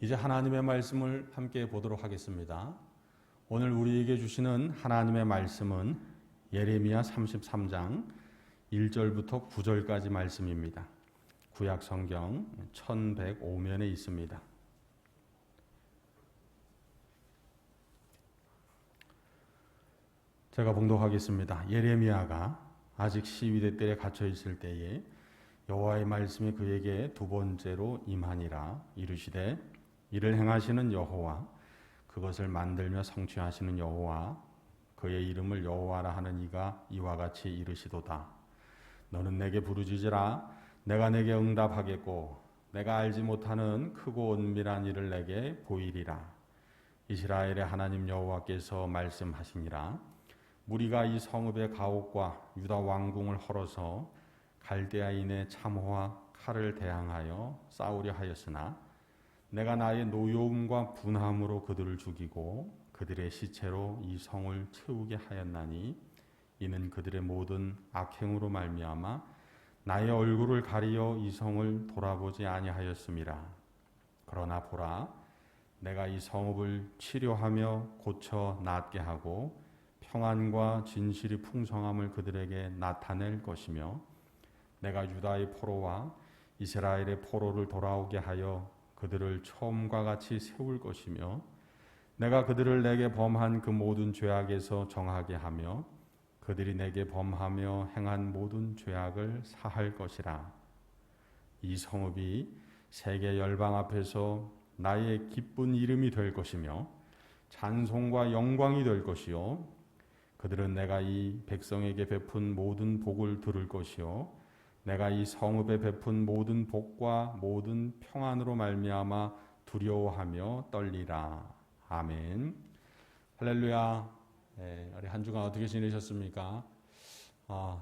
이제 하나님의 말씀을 함께 보도록 하겠습니다. 오늘 우리에게 주시는 하나님의 말씀은 예레미야 33장 1절부터 9절까지 말씀입니다. 구약 성경 1105면에 있습니다. 제가 봉독하겠습니다. 예레미야가 아직 시위대 뜰에 갇혀 있을 때에 여호와의 말씀이 그에게 두 번째로 임하니라. 이르시되 이를 행하시는 여호와, 그것을 만들며 성취하시는 여호와, 그의 이름을 여호와라 하는 이가 이와 같이 이르시도다. 너는 내게 부르짖으라. 내가 내게 응답하겠고 내가 알지 못하는 크고 은밀한 일을 내게 보이리라. 이스라엘의 하나님 여호와께서 말씀하시니라. 무리가 이 성읍의 가옥과 유다 왕궁을 헐어서 갈대아인의 참호와 칼을 대항하여 싸우려 하였으나 내가 나의 노여움과 분함으로 그들을 죽이고 그들의 시체로 이 성을 채우게 하였나니 이는 그들의 모든 악행으로 말미암아 나의 얼굴을 가리어 이 성을 돌아보지 아니하였음이라. 그러나 보라, 내가 이 성읍을 치료하며 고쳐 낫게 하고 평안과 진실이 풍성함을 그들에게 나타낼 것이며 내가 유다의 포로와 이스라엘의 포로를 돌아오게 하여 그들을 처음과 같이 세울 것이며 내가 그들을 내게 범한 그 모든 죄악에서 정하게 하며 그들이 내게 범하며 행한 모든 죄악을 사할 것이라. 이 성읍이 세계 열방 앞에서 나의 기쁜 이름이 될 것이며 찬송과 영광이 될 것이요 그들은 내가 이 백성에게 베푼 모든 복을 들을 것이요 내가 이 성읍에 베푼 모든 복과 모든 평안으로 말미암아 두려워하며 떨리라. 아멘. 할렐루야. 우리 한 주간 어떻게 지내셨습니까?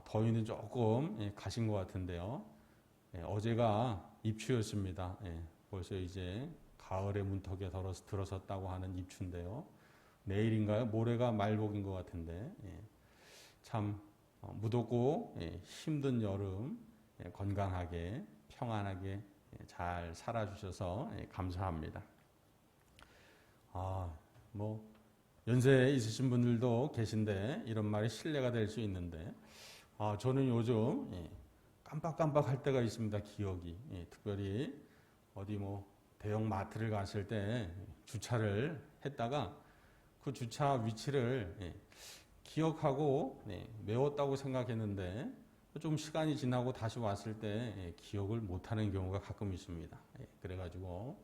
더위는 조금 가신 것 같은데요. 어제가 입추였습니다. 벌써 이제 가을의 문턱에 들어섰다고 하는 입추인데요. 내일인가요? 모레가 말복인 것 같은데 참 무덥고 힘든 여름 건강하게 평안하게 잘 살아주셔서 감사합니다. 연세 있으신 분들도 계신데 이런 말이 신뢰가 될 수 있는데 저는 요즘 깜빡깜빡할 때가 있습니다. 기억이 특별히 어디 대형 마트를 갔을 때 주차를 했다가 그 주차 위치를 기억하고 외웠다고 생각했는데 좀 시간이 지나고 다시 왔을 때 기억을 못하는 경우가 가끔 있습니다. 그래가지고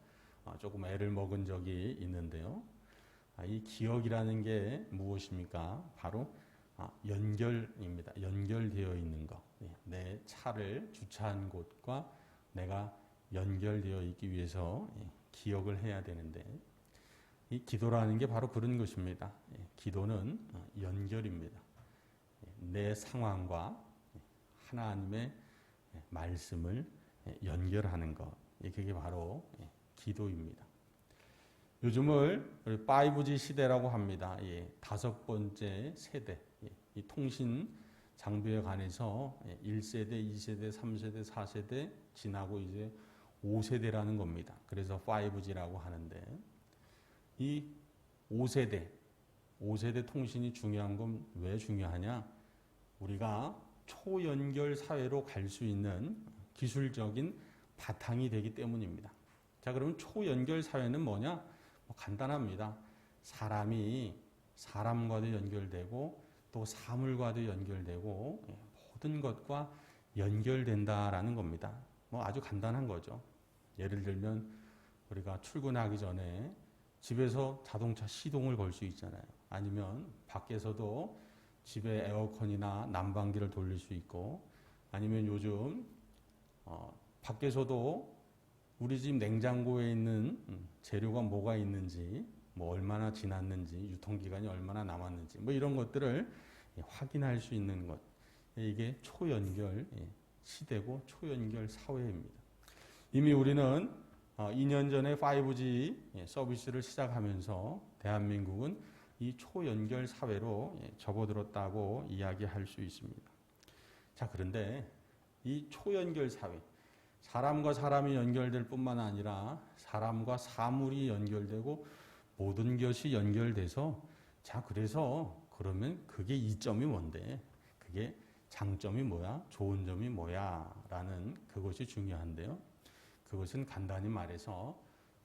조금 애를 먹은 적이 있는데요. 이 기억이라는 게 무엇입니까? 바로 연결입니다. 연결되어 있는 것. 내 차를 주차한 곳과 내가 연결되어 있기 위해서 기억을 해야 되는데 이 기도라는 게 바로 그런 것입니다. 기도는 연결입니다. 내 상황과 하나님의 말씀을 연결하는 것. 그게 바로 기도입니다. 요즘을 5G 시대라고 합니다. 5번째 세대. 이 통신 장비에 관해서 1세대, 2세대, 3세대, 4세대 지나고 이제 5세대라는 겁니다. 그래서 5G라고 하는데 이 5세대 통신이 중요한 건 왜 중요하냐? 우리가 초연결 사회로 갈 수 있는 기술적인 바탕이 되기 때문입니다. 자, 그러면 초연결 사회는 뭐냐? 간단합니다. 사람이 사람과도 연결되고 또 사물과도 연결되고 모든 것과 연결된다라는 겁니다. 아주 간단한 거죠. 예를 들면 우리가 출근하기 전에 집에서 자동차 시동을 걸 수 있잖아요. 아니면 밖에서도 집에 에어컨이나 난방기를 돌릴 수 있고 아니면 요즘 밖에서도 우리 집 냉장고에 있는 재료가 뭐가 있는지 얼마나 지났는지 유통기간이 얼마나 남았는지 이런 것들을 확인할 수 있는 것. 이게 초연결 시대고 초연결 사회입니다. 이미 우리는 2년 전에 5G 서비스를 시작하면서 대한민국은 이 초연결 사회로 접어들었다고 이야기할 수 있습니다. 자, 그런데 이 초연결 사회, 사람과 사람이 연결될 뿐만 아니라 사람과 사물이 연결되고 모든 것이 연결돼서 자, 그래서 그러면 그게 이점이 뭔데? 그게 장점이 뭐야? 좋은 점이 뭐야? 라는 그것이 중요한데요. 그것은 간단히 말해서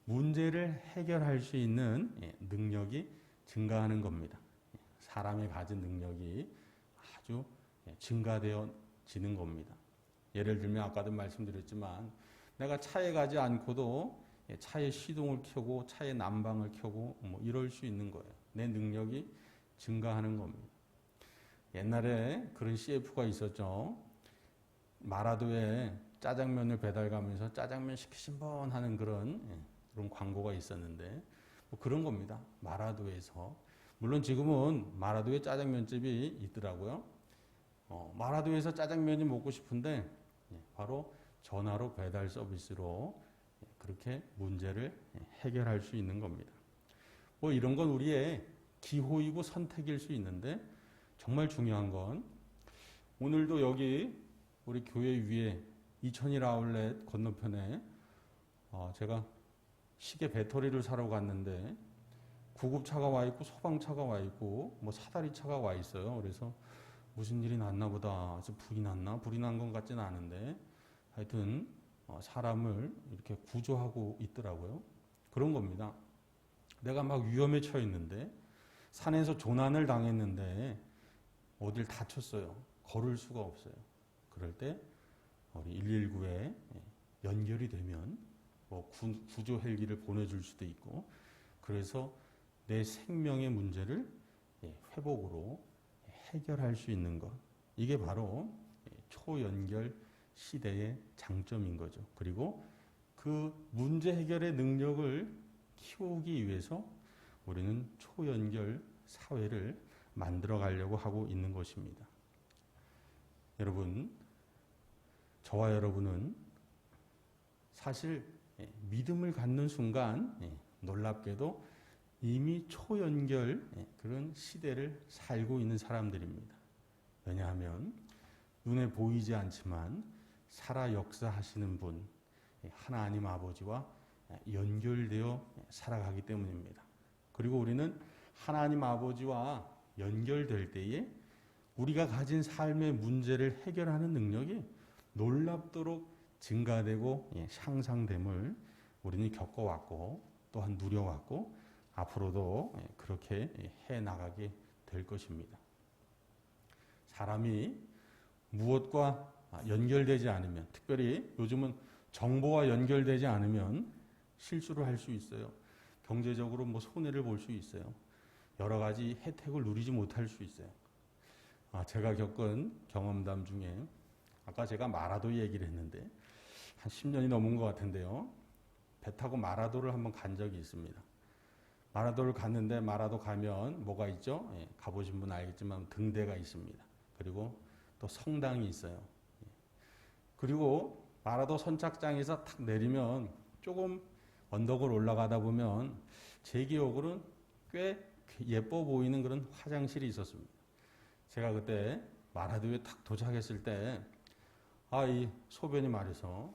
문제를 해결할 수 있는 능력이 증가하는 겁니다. 사람이 가진 능력이 아주 증가되어지는 겁니다. 예를 들면 아까도 말씀드렸지만 내가 차에 가지 않고도 차에 시동을 켜고 차에 난방을 켜고 뭐 이럴 수 있는 거예요. 내 능력이 증가하는 겁니다. 옛날에 그런 CF가 있었죠. 마라도에 짜장면을 배달 가면서 짜장면 시키신 분 하는 그런 광고가 있었는데 뭐 그런 겁니다. 마라도에서. 물론 지금은 마라도에 짜장면집이 있더라고요. 마라도에서 짜장면이 먹고 싶은데 바로 전화로 배달 서비스로 그렇게 문제를 해결할 수 있는 겁니다. 뭐 이런 건 우리의 기호이고 선택일 수 있는데 정말 중요한 건 오늘도 여기 우리 교회 위에 이천일 아울렛 건너편에 제가 시계 배터리를 사러 갔는데 구급차가 와 있고 소방차가 와 있고 뭐 사다리차가 와 있어요. 그래서 무슨 일이 났나 보다. 불이 났나? 불이 난 것 같지는 않은데 하여튼 사람을 이렇게 구조하고 있더라고요. 그런 겁니다. 내가 막 위험에 처해 있는데 산에서 조난을 당했는데 어딜 다쳤어요. 걸을 수가 없어요. 그럴 때 우리 119에 연결이 되면 뭐 구조 헬기를 보내줄 수도 있고 그래서 내 생명의 문제를 회복으로 해결할 수 있는 것. 이게 바로 초연결 시대의 장점인 거죠. 그리고 그 문제 해결의 능력을 키우기 위해서 우리는 초연결 사회를 만들어 가려고 하고 있는 것입니다. 여러분, 저와 여러분은 사실 믿음을 갖는 순간 놀랍게도 이미 초연결 그런 시대를 살고 있는 사람들입니다. 왜냐하면 눈에 보이지 않지만 살아 역사하시는 분, 하나님 아버지와 연결되어 살아가기 때문입니다. 그리고 우리는 하나님 아버지와 연결될 때에 우리가 가진 삶의 문제를 해결하는 능력이 놀랍도록 증가되고 향상됨을 우리는 겪어왔고 또한 누려왔고 앞으로도 그렇게 해나가게 될 것입니다. 사람이 무엇과 연결되지 않으면, 특별히 요즘은 정보와 연결되지 않으면 실수를 할 수 있어요. 경제적으로 뭐 손해를 볼 수 있어요. 여러 가지 혜택을 누리지 못할 수 있어요. 제가 겪은 경험담 중에 아까 제가 마라도 얘기를 했는데 한 10년이 넘은 것 같은데요. 배 타고 마라도를 한번 간 적이 있습니다. 마라도를 갔는데 마라도 가면 뭐가 있죠? 가보신 분 알겠지만 등대가 있습니다. 그리고 또 성당이 있어요. 그리고 마라도 선착장에서 탁 내리면 조금 언덕을 올라가다 보면 제 기억으로는 꽤 예뻐 보이는 그런 화장실이 있었습니다. 제가 그때 마라도에 탁 도착했을 때 이 소변이 말해서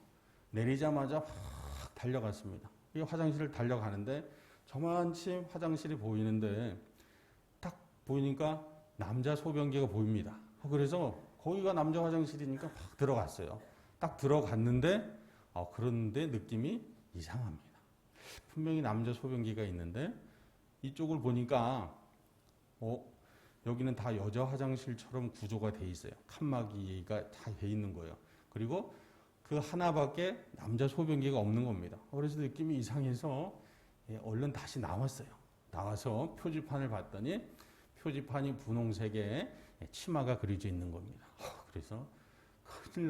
내리자마자 확 달려갔습니다. 이 화장실을 달려가는데 저만치 화장실이 보이는데 딱 보이니까 남자 소변기가 보입니다. 그래서 거기가 남자 화장실이니까 확 들어갔어요. 딱 들어갔는데 그런데 느낌이 이상합니다. 분명히 남자 소변기가 있는데 이쪽을 보니까 여기는 다 여자 화장실처럼 구조가 돼 있어요. 칸막이가 다 돼 있는 거예요. 그리고 그 하나밖에 남자 소변기가 없는 겁니다. 그래서 느낌이 이상해서 얼른 다시 나왔어요. 나와서 표지판을 봤더니 표지판이 분홍색에 치마가 그려져 있는 겁니다. 그래서 큰일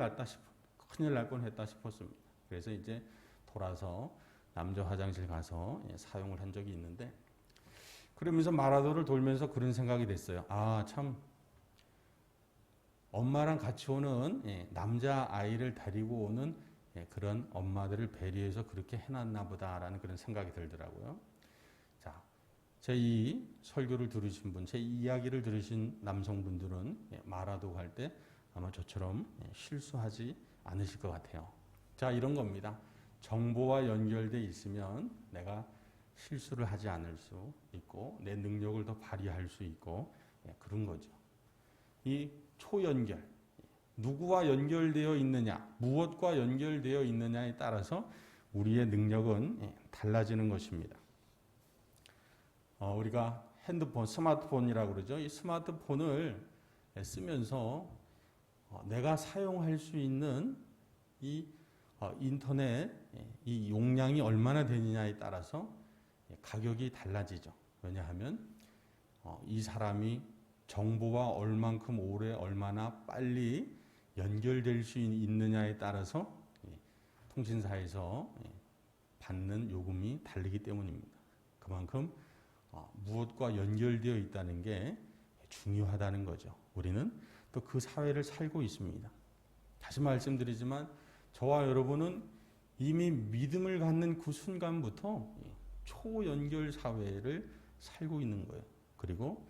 날 뻔했다 싶었습니다. 그래서 이제 돌아서 남자 화장실 가서 사용을 한 적이 있는데 그러면서 마라도를 돌면서 그런 생각이 됐어요. 참 엄마랑 같이 오는 남자 아이를 데리고 오는 그런 엄마들을 배려해서 그렇게 해놨나 보다라는 그런 생각이 들더라고요. 자, 제 이 설교를 들으신 분, 제 이야기를 들으신 남성분들은 마라도 갈 때 아마 저처럼 실수하지 않으실 것 같아요. 자, 이런 겁니다. 정보와 연결돼 있으면 내가 실수를 하지 않을 수 있고 내 능력을 더 발휘할 수 있고 그런 거죠. 이 초연결, 누구와 연결되어 있느냐, 무엇과 연결되어 있느냐에 따라서 우리의 능력은 달라지는 것입니다. 우리가 핸드폰, 스마트폰이라고 그러죠. 이 스마트폰을 쓰면서 내가 사용할 수 있는 이 인터넷 이 용량이 얼마나 되느냐에 따라서 가격이 달라지죠. 왜냐하면 이 사람이 정보와 얼만큼 오래 얼마나 빨리 연결될 수 있느냐에 따라서 통신사에서 받는 요금이 다르기 때문입니다. 그만큼 무엇과 연결되어 있다는 게 중요하다는 거죠. 우리는 또 그 사회를 살고 있습니다. 다시 말씀드리지만 저와 여러분은 이미 믿음을 갖는 그 순간부터 초연결 사회를 살고 있는 거예요. 그리고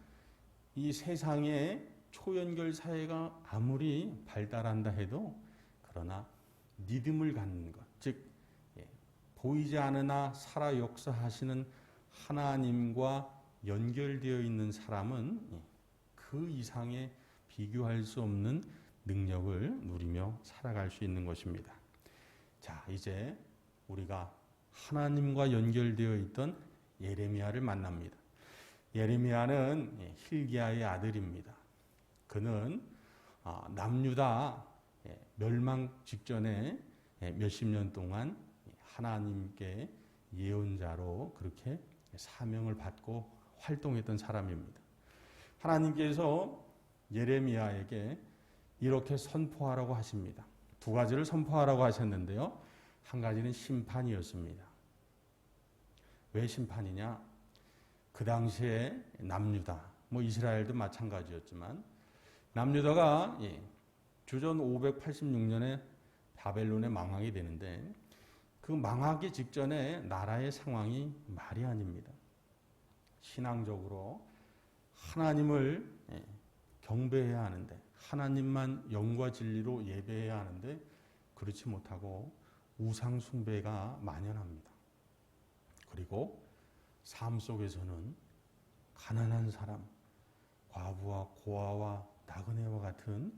이 세상에 초연결 사회가 아무리 발달한다 해도 그러나 믿음을 갖는 것, 즉 보이지 않으나 살아 역사하시는 하나님과 연결되어 있는 사람은 그 이상의 비교할 수 없는 능력을 누리며 살아갈 수 있는 것입니다. 자, 이제 우리가 하나님과 연결되어 있던 예레미야를 만납니다. 예레미야는 hil기야의 아들입니다. 그는 남유다 멸망 직전에 몇십 년 동안 하나님께 예언자로 그렇게 사명을 받고 활동했던 사람입니다. 하나님께서 예레미야에게 이렇게 선포하라고 하십니다. 두 가지를 선포하라고 하셨는데요. 한 가지는 심판이었습니다. 왜 심판이냐? 그 당시에 남유다, 이스라엘도 마찬가지였지만 남유다가 주전 586년에 바벨론에 망하게 되는데 그 망하기 직전에 나라의 상황이 말이 아닙니다. 신앙적으로 하나님을 경배해야 하는데 하나님만 영과 진리로 예배해야 하는데 그렇지 못하고 우상 숭배가 만연합니다. 그리고 삶 속에서는 가난한 사람, 과부와 고아와 나그네와 같은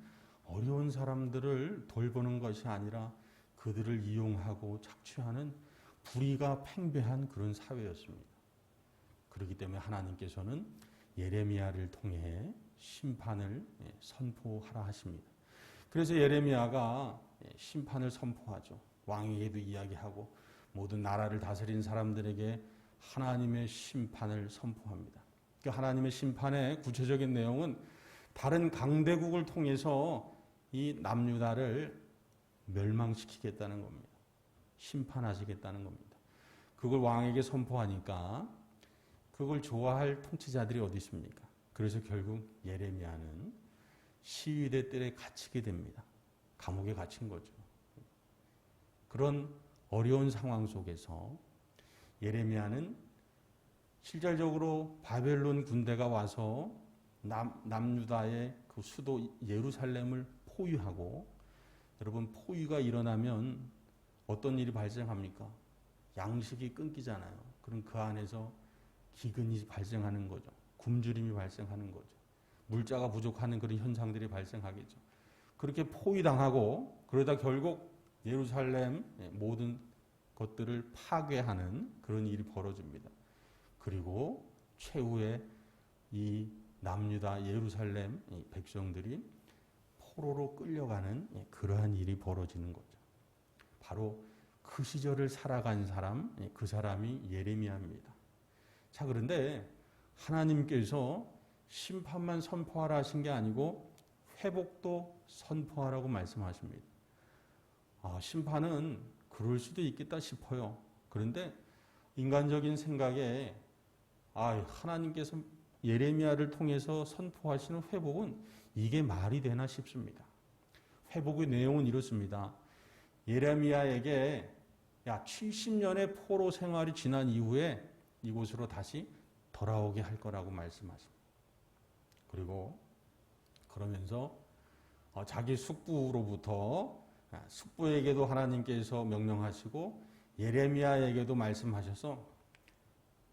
어려운 사람들을 돌보는 것이 아니라 그들을 이용하고 착취하는 불의가 팽배한 그런 사회였습니다. 그렇기 때문에 하나님께서는 예레미야를 통해 심판을 선포하라 하십니다. 그래서 예레미야가 심판을 선포하죠. 왕에게도 이야기하고 모든 나라를 다스린 사람들에게 하나님의 심판을 선포합니다. 그 하나님의 심판의 구체적인 내용은 다른 강대국을 통해서 이 남유다를 멸망시키겠다는 겁니다. 심판하시겠다는 겁니다. 그걸 왕에게 선포하니까 그걸 좋아할 통치자들이 어디 있습니까? 그래서 결국 예레미야는 시위대 뜰에 갇히게 됩니다. 감옥에 갇힌 거죠. 그런 어려운 상황 속에서 예레미야는 실질적으로 바벨론 군대가 와서 남유다의 그 수도 예루살렘을 포위하고, 여러분 포위가 일어나면 어떤 일이 발생합니까? 양식이 끊기잖아요. 그럼 그 안에서 기근이 발생하는 거죠. 굶주림이 발생하는 거죠. 물자가 부족하는 그런 현상들이 발생하겠죠. 그렇게 포위당하고 그러다 결국 예루살렘 모든 것들을 파괴하는 그런 일이 벌어집니다. 그리고 최후에 이 남유다 예루살렘 백성들이 포로로 끌려가는 그러한 일이 벌어지는 거죠. 바로 그 시절을 살아간 사람, 그 사람이 예레미야입니다. 자, 그런데 하나님께서 심판만 선포하라 하신 게 아니고 회복도 선포하라고 말씀하십니다. 심판은 그럴 수도 있겠다 싶어요. 그런데 인간적인 생각에 하나님께서 예레미야를 통해서 선포하시는 회복은 이게 말이 되나 싶습니다. 회복의 내용은 이렇습니다. 예레미야에게 70년의 포로 생활이 지난 이후에 이곳으로 다시 돌아오게 할 거라고 말씀하십니다. 그리고 그러면서 자기 숙부로부터 숙부에게도 하나님께서 명령하시고 예레미야에게도 말씀하셔서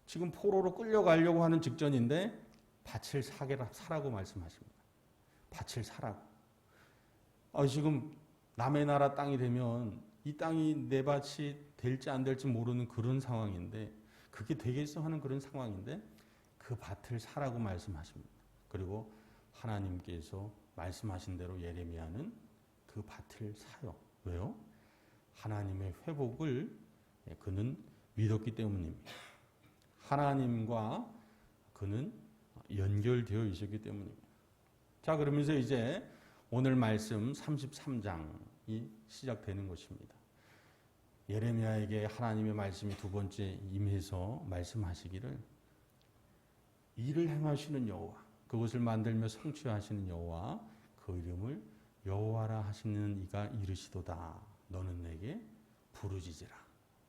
지금 포로로 끌려가려고 하는 직전인데 밭을 사라고 말씀하십니다. 밭을 사라고. 지금 남의 나라 땅이 되면 이 땅이 내 밭이 될지 안 될지 모르는 그런 상황인데, 그게 되겠어 하는 그런 상황인데 그 밭을 사라고 말씀하십니다. 그리고 하나님께서 말씀하신 대로 예레미야는 그 밭을 사요. 왜요? 하나님의 회복을 그는 믿었기 때문입니다. 하나님과 그는 연결되어 있었기 때문입니다. 자, 그러면서 이제 오늘 말씀 33장이 시작되는 것입니다. 예레미야에게 하나님의 말씀이 두 번째 임해서 말씀하시기를, 일을 행하시는 여호와, 그것을 만들며 성취하시는 여호와, 그 이름을 여호와라 하시는 이가 이르시도다. 너는 내게 부르짖으라.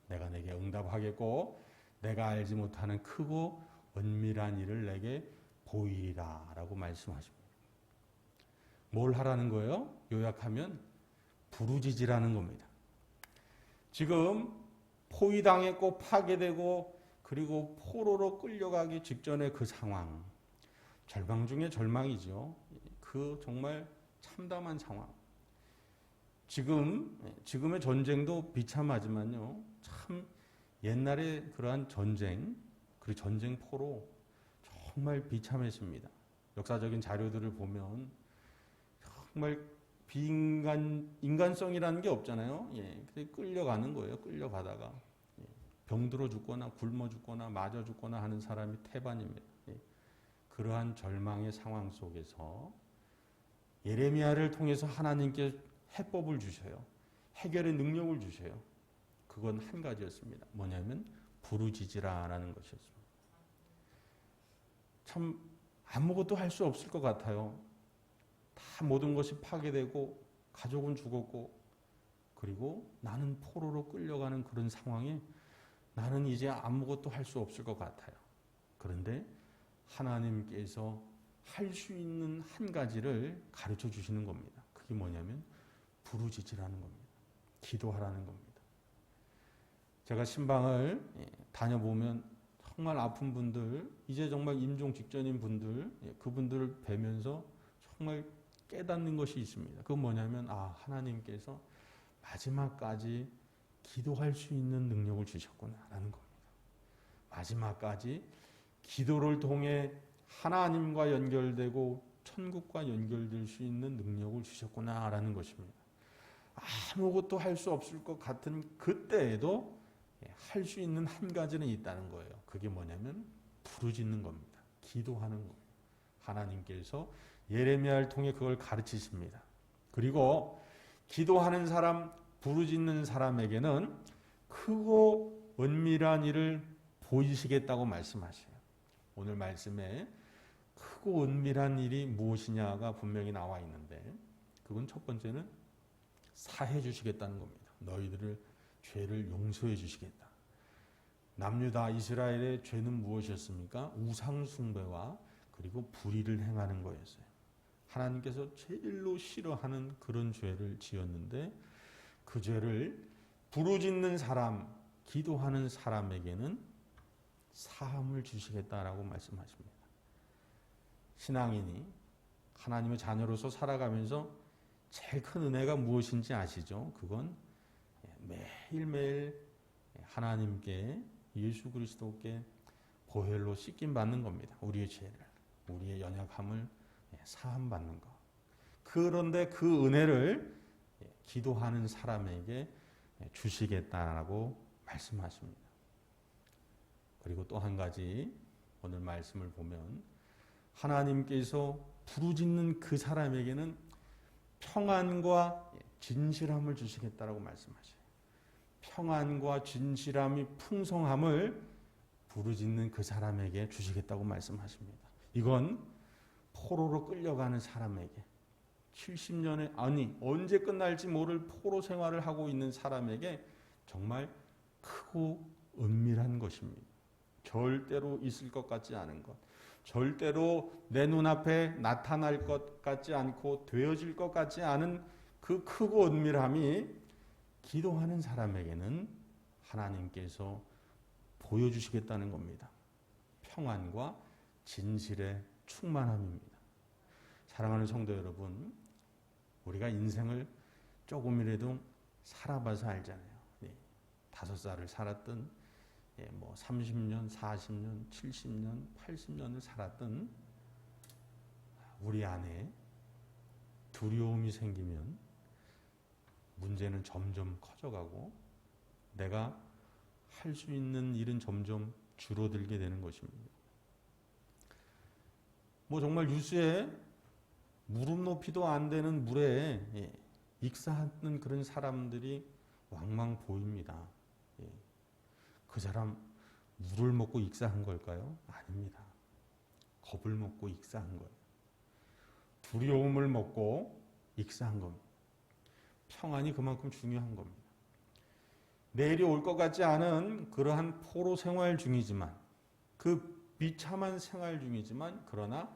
내가 내게 응답하겠고 내가 알지 못하는 크고 은밀한 일을 내게 보이리라 라고 말씀하십니다. 뭘 하라는 거예요? 요약하면 부르짖으라는 겁니다. 지금 포위당했고 파괴되고 그리고 포로로 끌려가기 직전의 그 상황, 절망 중에 절망이죠. 그 정말 참담한 상황. 지금의 전쟁도 비참하지만요, 참 옛날에 그러한 전쟁, 그리고 전쟁포로 정말 비참했습니다. 역사적인 자료들을 보면 정말 인간성이라는 게 없잖아요. 끌려가는 거예요. 끌려가다가 병들어 죽거나 굶어 죽거나 맞아 죽거나 하는 사람이 태반입니다. 그러한 절망의 상황 속에서 예레미야를 통해서 하나님께 해법을 주셔요. 해결의 능력을 주셔요. 그건 한 가지였습니다. 뭐냐면 부르짖으라라는 것이었습니다. 참 아무것도 할 수 없을 것 같아요. 다 모든 것이 파괴되고 가족은 죽었고 그리고 나는 포로로 끌려가는 그런 상황에 나는 이제 아무것도 할 수 없을 것 같아요. 그런데 하나님께서 할 수 있는 한 가지를 가르쳐 주시는 겁니다. 그게 뭐냐면 부르짖으라는 겁니다. 기도하라는 겁니다. 제가 신방을 다녀보면 정말 아픈 분들, 이제 정말 임종 직전인 분들, 그분들을 뵈면서 정말 깨닫는 것이 있습니다. 그건 뭐냐면 하나님께서 마지막까지 기도할 수 있는 능력을 주셨구나라는 겁니다. 마지막까지 기도를 통해 하나님과 연결되고 천국과 연결될 수 있는 능력을 주셨구나라는 것입니다. 아무것도 할 수 없을 것 같은 그때에도 할 수 있는 한 가지는 있다는 거예요. 그게 뭐냐면 부르짖는 겁니다. 기도하는 거예요. 하나님께서 예레미야를 통해 그걸 가르치십니다. 그리고 기도하는 사람, 부르짖는 사람에게는 크고 은밀한 일을 보이시겠다고 말씀하셔요. 오늘 말씀에 크고 은밀한 일이 무엇이냐가 분명히 나와 있는데, 그건 첫 번째는 사해 주시겠다는 겁니다. 너희들을 죄를 용서해 주시겠다. 남유다 이스라엘의 죄는 무엇이었습니까? 우상 숭배와 그리고 불의를 행하는 거였어요. 하나님께서 제일로 싫어하는 그런 죄를 지었는데 그 죄를 부르짖는 사람, 기도하는 사람에게는 사함을 주시겠다라고 말씀하십니다. 신앙인이 하나님의 자녀로서 살아가면서 제일 큰 은혜가 무엇인지 아시죠? 그건 매일매일 하나님께, 예수 그리스도께 보혈로 씻김 받는 겁니다. 우리의 죄를, 우리의 연약함을 사함 받는 것. 그런데 그 은혜를 기도하는 사람에게 주시겠다라고 말씀하십니다. 그리고 또 한 가지 오늘 말씀을 보면 하나님께서 부르짖는 그 사람에게는 평안과 진실함을 주시겠다라고 말씀하셔요. 평안과 진실함이 풍성함을 부르짖는 그 사람에게 주시겠다고 말씀하십니다. 이건 포로로 끌려가는 사람에게 70년의 언제 끝날지 모를 포로 생활을 하고 있는 사람에게 정말 크고 은밀한 것입니다. 절대로 있을 것 같지 않은 것, 절대로 내 눈앞에 나타날 것 같지 않고 되어질 것 같지 않은 그 크고 은밀함이 기도하는 사람에게는 하나님께서 보여주시겠다는 겁니다. 평안과 진실의 충만함입니다. 사랑하는 성도 여러분, 우리가 인생을 조금이라도 살아봐서 알잖아요. 5살을 살았든 30년, 40년, 70년, 80년을 살았든 우리 안에 두려움이 생기면 문제는 점점 커져가고 내가 할 수 있는 일은 점점 줄어들게 되는 것입니다. 정말 유수에 무릎 높이도 안 되는 물에 익사하는 그런 사람들이 왕왕 보입니다. 그 사람 물을 먹고 익사한 걸까요? 아닙니다. 겁을 먹고 익사한 거예요. 두려움을 먹고 익사한 겁니다. 평안이 그만큼 중요한 겁니다. 내일이 올 것 같지 않은 그러한 포로 생활 중이지만, 그 비참한 생활 중이지만, 그러나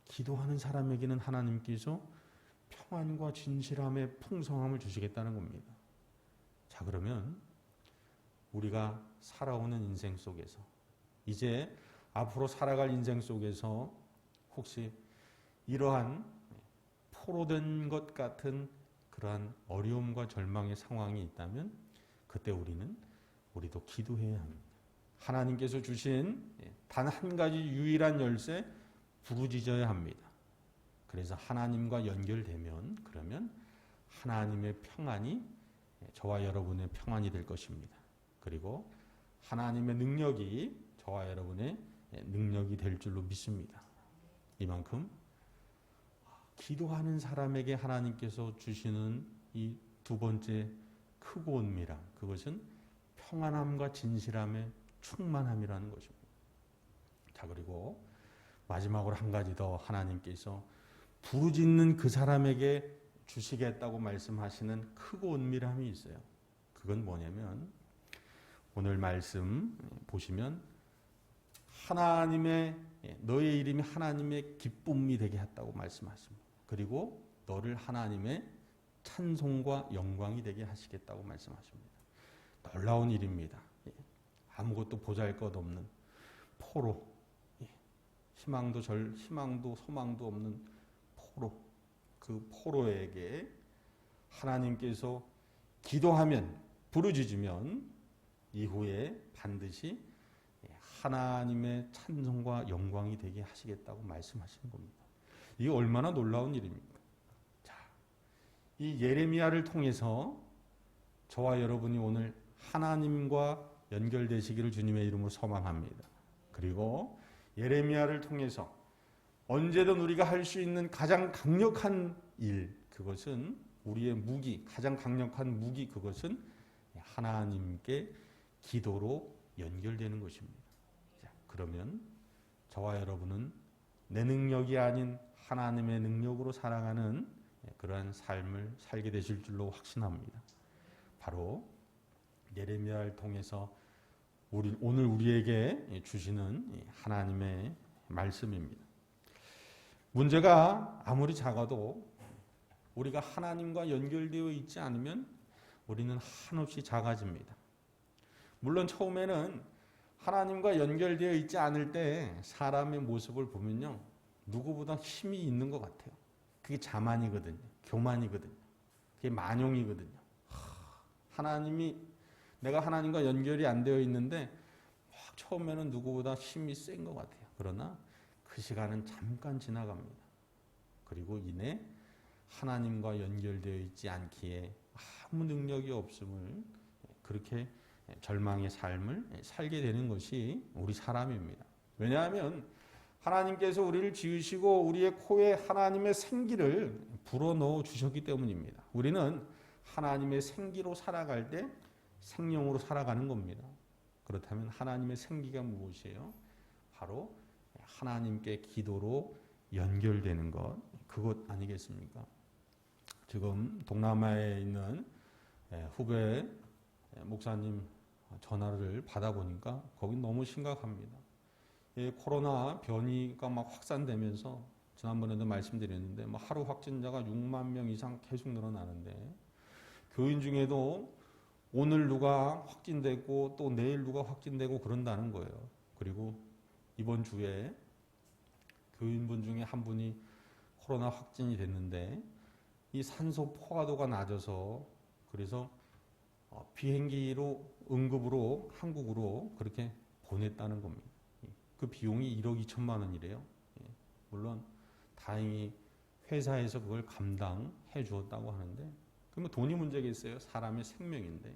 기도하는 사람에게는 하나님께서 평안과 진실함의 풍성함을 주시겠다는 겁니다. 자, 그러면 우리가 살아오는 인생 속에서, 이제 앞으로 살아갈 인생 속에서 혹시 이러한 포로된 것 같은 그러한 어려움과 절망의 상황이 있다면 그때 우리도 기도해야 합니다. 하나님께서 주신 단 한 가지 유일한 열쇠, 부르짖어야 합니다. 그래서 하나님과 연결되면, 그러면 하나님의 평안이 저와 여러분의 평안이 될 것입니다. 그리고 하나님의 능력이 저와 여러분의 능력이 될 줄로 믿습니다. 이만큼 기도하는 사람에게 하나님께서 주시는 이 두 번째 크고 은밀함, 그것은 평안함과 진실함의 충만함이라는 것입니다. 자, 그리고 마지막으로 한 가지 더 하나님께서 부르짖는 그 사람에게 주시겠다고 말씀하시는 크고 은밀함이 있어요. 그건 뭐냐면 오늘 말씀 보시면 너의 이름이 하나님의 기쁨이 되게 했다고 말씀하십니다. 그리고 너를 하나님의 찬송과 영광이 되게 하시겠다고 말씀하십니다. 놀라운 일입니다. 아무것도 보잘것없는 포로, 희망도 소망도 없는 포로, 그 포로에게 하나님께서 기도하면, 부르짖으면 이후에 반드시 하나님의 찬송과 영광이 되게 하시겠다고 말씀하시는 겁니다. 이게 얼마나 놀라운 일입니까? 자, 이 예레미야를 통해서 저와 여러분이 오늘 하나님과 연결되시기를 주님의 이름으로 소망합니다. 그리고 예레미야를 통해서 언제든 우리가 할 수 있는 가장 강력한 일, 그것은 우리의 무기, 가장 강력한 무기, 그것은 하나님께 기도로 연결되는 것입니다. 자, 그러면 저와 여러분은 내 능력이 아닌 하나님의 능력으로 살아가는 그러한 삶을 살게 되실 줄로 확신합니다. 바로 예레미야를 통해서 오늘 우리에게 주시는 하나님의 말씀입니다. 문제가 아무리 작아도 우리가 하나님과 연결되어 있지 않으면 우리는 한없이 작아집니다. 물론 처음에는 하나님과 연결되어 있지 않을 때 사람의 모습을 보면요, 누구보다 힘이 있는 것 같아요. 그게 자만이거든요. 교만이거든요. 그게 만용이거든요. 내가 하나님과 연결이 안 되어 있는데 처음에는 누구보다 힘이 센 것 같아요. 그러나 그 시간은 잠깐 지나갑니다. 그리고 이내 하나님과 연결되어 있지 않기에 아무 능력이 없음을, 그렇게 절망의 삶을 살게 되는 것이 우리 사람입니다. 왜냐하면 하나님께서 우리를 지으시고 우리의 코에 하나님의 생기를 불어넣어 주셨기 때문입니다. 우리는 하나님의 생기로 살아갈 때 생명으로 살아가는 겁니다. 그렇다면 하나님의 생기가 무엇이에요? 바로 하나님께 기도로 연결되는 것, 그것 아니겠습니까? 지금 동남아에 있는 후배 목사님 전화를 받아보니까 거긴 너무 심각합니다. 코로나 변이가 막 확산되면서 지난번에도 말씀드렸는데 뭐 하루 확진자가 6만 명 이상 계속 늘어나는데 교인 중에도 오늘 누가 확진되고 또 내일 누가 확진되고 그런다는 거예요. 그리고 이번 주에 교인분 중에 한 분이 코로나 확진이 됐는데 이 산소 포화도가 낮아서 그래서 비행기로 응급으로 한국으로 그렇게 보냈다는 겁니다. 그 비용이 1억 2천만 원이래요. 물론 다행히 회사에서 그걸 감당해 주었다고 하는데 그러면 돈이 문제겠어요? 사람의 생명인데.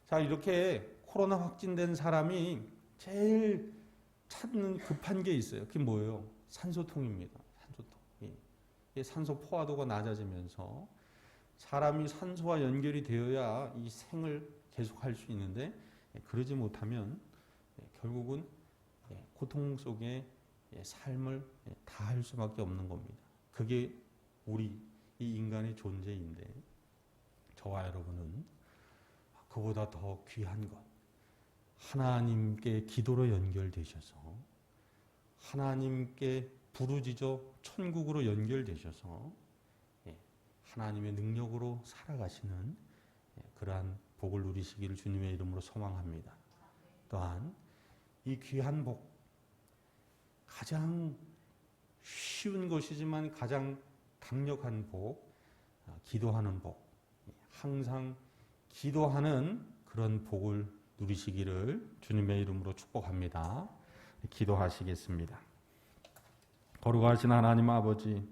자, 이렇게 코로나 확진된 사람이 제일 찾는 급한 게 있어요. 그게 뭐예요? 산소통입니다. 산소통. 이 산소 포화도가 낮아지면서 사람이 산소와 연결이 되어야 이 생을 계속할 수 있는데 그러지 못하면 결국은 고통 속에 삶을 다할 수밖에 없는 겁니다. 그게 우리 이 인간의 존재인데 저와 여러분은 그보다 더 귀한 것, 하나님께 기도로 연결되셔서 하나님께 부르짖어 천국으로 연결되셔서 하나님의 능력으로 살아가시는 그러한 복을 누리시기를 주님의 이름으로 소망합니다. 또한 이 귀한 복, 가장 쉬운 것이지만 가장 강력한 복, 기도하는 복, 항상 기도하는 그런 복을 누리시기를 주님의 이름으로 축복합니다. 기도하시겠습니다. 거룩하신 하나님 아버지,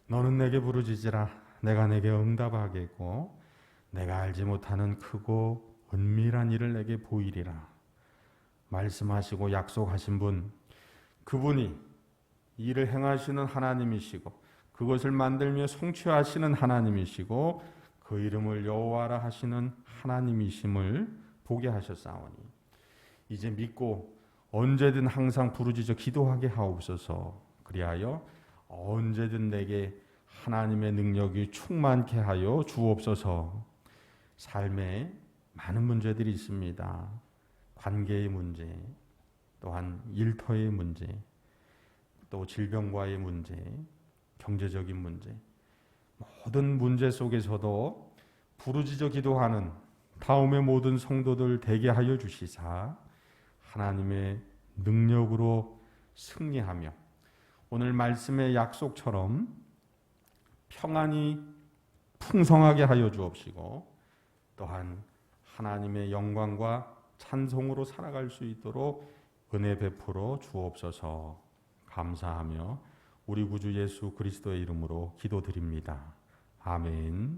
너는 내게 부르짖으라. 내가 내게 응답하겠고 내가 알지 못하는 크고 은밀한 일을 내게 보이리라. 말씀하시고 약속하신 분, 그분이 일을 행하시는 하나님이시고 그것을 만들며 성취하시는 하나님이시고 그 이름을 여호와라 하시는 하나님이심을 보게 하셨사오니 이제 믿고 언제든 항상 부르짖어 기도하게 하옵소서. 그리하여 언제든 내게 하나님의 능력이 충만케 하여 주옵소서. 삶에 많은 문제들이 있습니다. 관계의 문제, 또한 일터의 문제, 또 질병과의 문제, 경제적인 문제, 모든 문제 속에서도 부르짖어 기도하는 다음의 모든 성도들 되게 하여 주시사 하나님의 능력으로 승리하며 오늘 말씀의 약속처럼 평안이 풍성하게 하여 주옵시고 또한 하나님의 영광과 찬송으로 살아갈 수 있도록 은혜 베풀어 주옵소서. 감사하며 우리 구주 예수 그리스도의 이름으로 기도드립니다. 아멘.